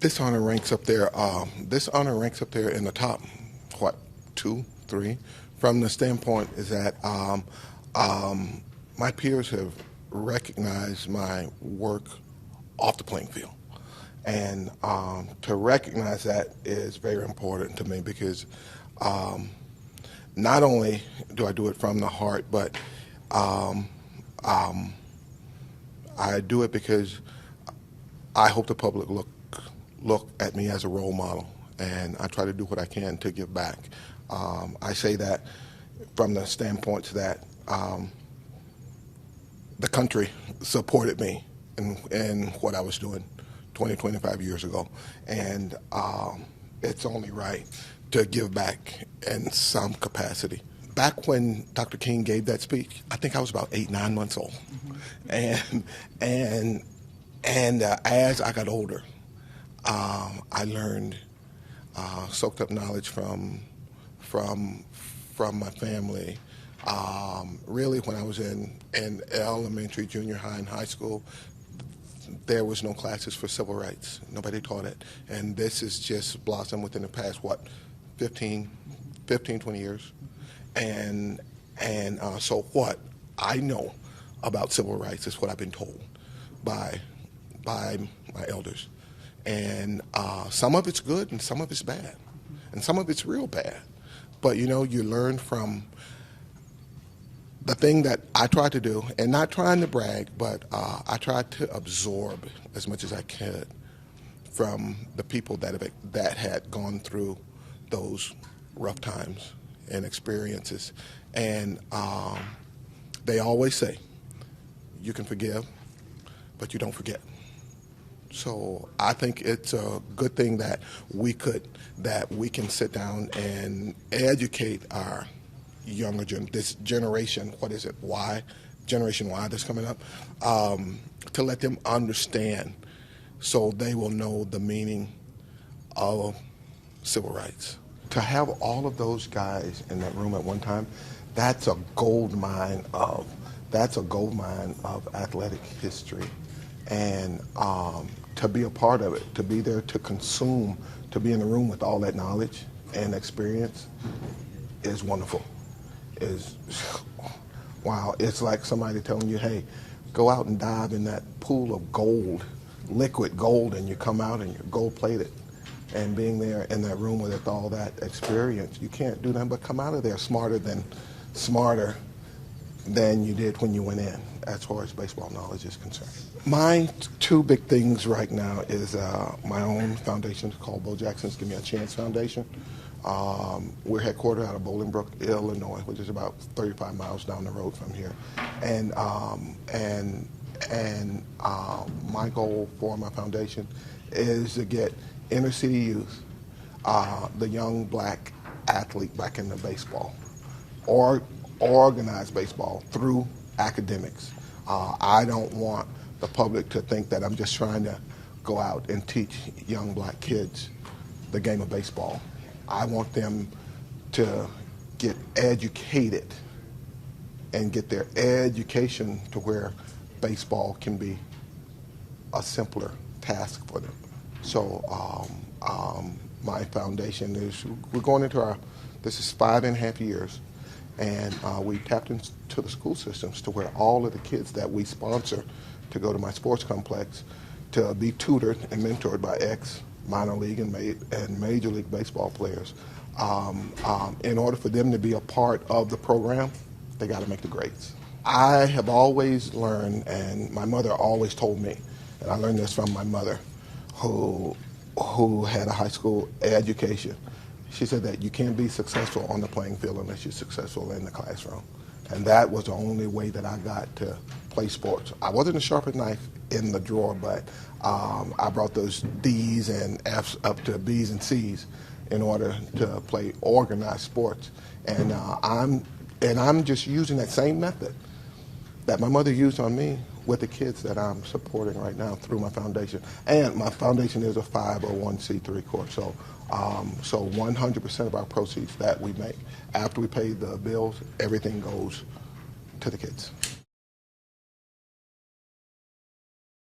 This honor ranks up there. This honor ranks up there in the top, what, 2, 3, from the standpoint is that my peers have recognized my work off the playing field. And to recognize that is very important to me because not only do I do it from the heart, but I do it because I hope the public look at me as a role model, and I try to do what I can to give back. I say that from the standpoint that the country supported me in what I was doing 20, 25 years ago, and it's only right to give back in some capacity. Back when Dr. King gave that speech, I think I was about 8, 9 months old, and as I got older, I learned, soaked up knowledge from my family. Really, when I was in elementary, junior high, and high school, there was no classes for civil rights. Nobody taught it. And this has just blossomed within the past, 15, 20 years. And so what I know about civil rights is what I've been told by my elders. And some of it's good and some of it's bad. And some of it's real bad. But, you learn from the thing that I try to do, and not trying to brag, but I try to absorb as much as I could from the people that had gone through those rough times and experiences. And they always say, you can forgive, but you don't forget. So I think it's a good thing that we can sit down and educate our younger this generation, Generation Y that's coming up, to let them understand so they will know the meaning of civil rights. To have all of those guys in that room at one time, that's a gold mine of athletic history. And to be a part of it, to be there to consume, to be in the room with all that knowledge and experience is wonderful. Wow, it's like somebody telling you, hey, go out and dive in that pool of gold, liquid gold, and you come out and you're gold-plated. And being there in that room with all that experience, you can't do nothing but come out of there smarter than you did when you went in, as far as baseball knowledge is concerned. My 2 big things right now is my own foundation called Bo Jackson's Give Me a Chance Foundation. We're headquartered out of Bolingbrook, Illinois, which is about 35 miles down the road from here. And my goal for my foundation is to get inner city youth, the young black athlete, back into baseball, or organize baseball through academics. I don't want the public to think that I'm just trying to go out and teach young black kids the game of baseball. I want them to get educated and get their education to where baseball can be a simpler task for them. So my foundation we're going into this is 5.5 years, and we tapped into the school systems to where all of the kids that we sponsor to go to my sports complex to be tutored and mentored by minor league and major league baseball players. In order for them to be a part of the program, they got to make the grades. I have always learned, and my mother always told me, and I learned this from my mother, who had a high school education. She said that you can't be successful on the playing field unless you're successful in the classroom. And that was the only way that I got to play sports. I wasn't the sharpest knife in the drawer, but I brought those D's and F's up to B's and C's in order to play organized sports. And I'm just using that same method that my mother used on me with the kids that I'm supporting right now through my foundation. And my foundation is a 501c3 corp. So 100% of our proceeds that we make, after we pay the bills, everything goes to the kids.